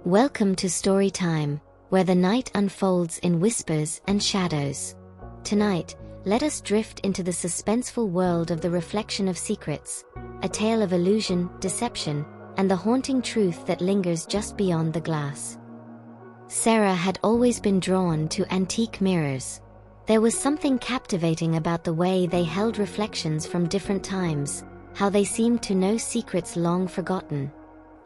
Welcome to Story Time, where the night unfolds in whispers and shadows. Tonight, let us drift into the suspenseful world of the reflection of secrets, a tale of illusion, deception, and the haunting truth that lingers just beyond the glass. Sarah had always been drawn to antique mirrors. There was something captivating about the way they held reflections from different times, how they seemed to know secrets long forgotten.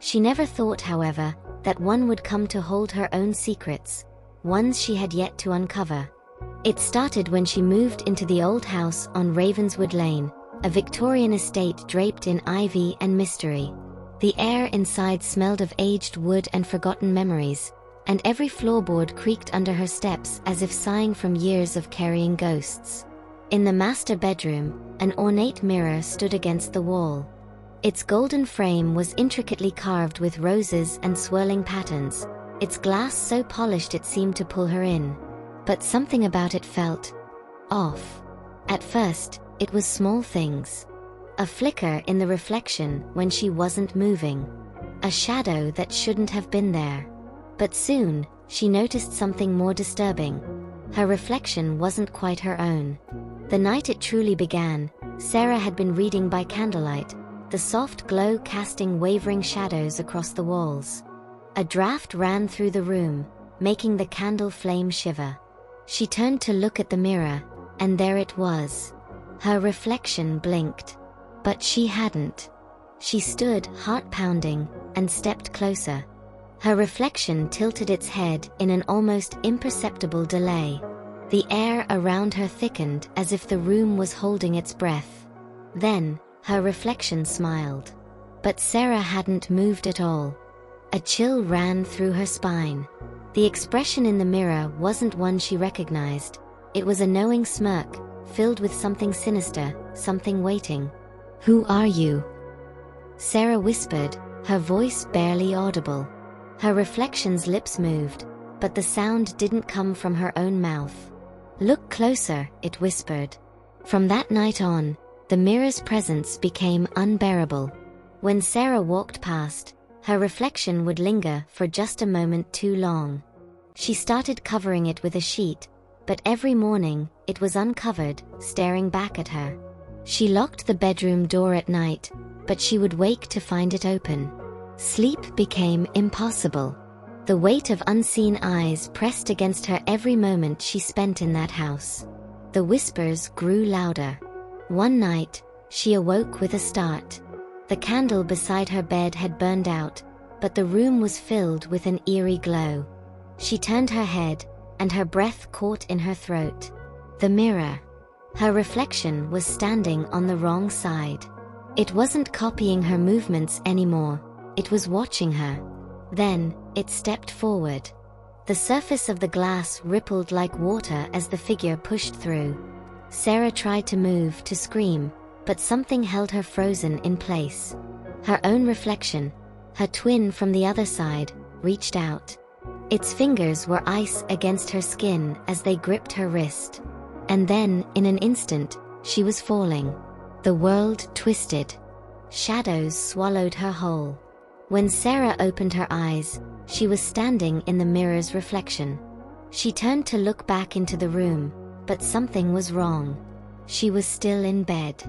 She never thought, however, that one would come to hold her own secrets, ones she had yet to uncover. It started when she moved into the old house on Ravenswood Lane, a Victorian estate draped in ivy and mystery. The air inside smelled of aged wood and forgotten memories, and every floorboard creaked under her steps as if sighing from years of carrying ghosts. In the master bedroom, an ornate mirror stood against the wall. Its golden frame was intricately carved with roses and swirling patterns, its glass so polished it seemed to pull her in. But something about it felt off. At first, it was small things. A flicker in the reflection when she wasn't moving. A shadow that shouldn't have been there. But soon, she noticed something more disturbing. Her reflection wasn't quite her own. The night it truly began, Sarah had been reading by candlelight, the soft glow casting wavering shadows across the walls. A draft ran through the room, making the candle flame shiver. She turned to look at the mirror, and there it was. Her reflection blinked. But she hadn't. She stood, heart pounding, and stepped closer. Her reflection tilted its head in an almost imperceptible delay. The air around her thickened as if the room was holding its breath. Then, her reflection smiled. But Sarah hadn't moved at all. A chill ran through her spine. The expression in the mirror wasn't one she recognized. It was a knowing smirk, filled with something sinister, something waiting. "Who are you?" Sarah whispered, her voice barely audible. Her reflection's lips moved, but the sound didn't come from her own mouth. "Look closer," it whispered. From that night on, the mirror's presence became unbearable. When Sarah walked past, her reflection would linger for just a moment too long. She started covering it with a sheet, but every morning, it was uncovered, staring back at her. She locked the bedroom door at night, but she would wake to find it open. Sleep became impossible. The weight of unseen eyes pressed against her every moment she spent in that house. The whispers grew louder. One night, she awoke with a start. The candle beside her bed had burned out, but the room was filled with an eerie glow. She turned her head, and her breath caught in her throat. The mirror. Her reflection was standing on the wrong side. It wasn't copying her movements anymore, it was watching her. Then, it stepped forward. The surface of the glass rippled like water as the figure pushed through. Sarah tried to move, to scream, but something held her frozen in place. Her own reflection, her twin from the other side, reached out. Its fingers were ice against her skin as they gripped her wrist. And then, in an instant, she was falling. The world twisted. Shadows swallowed her whole. When Sarah opened her eyes, she was standing in the mirror's reflection. She turned to look back into the room, but something was wrong. She was still in bed.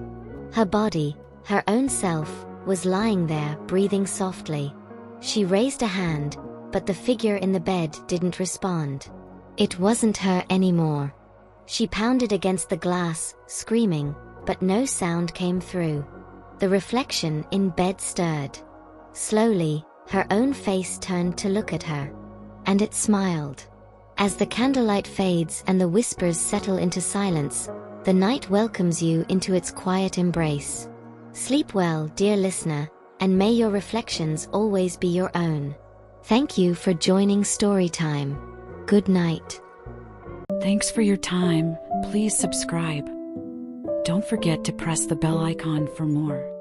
Her body, her own self, was lying there, breathing softly. She raised a hand, but the figure in the bed didn't respond. It wasn't her anymore. She pounded against the glass, screaming, but no sound came through. The reflection in bed stirred. Slowly, her own face turned to look at her. And it smiled. As the candlelight fades and the whispers settle into silence, the night welcomes you into its quiet embrace. Sleep well, dear listener, and may your reflections always be your own. Thank you for joining Storytime. Good night. Thanks for your time. Please subscribe. Don't forget to press the bell icon for more.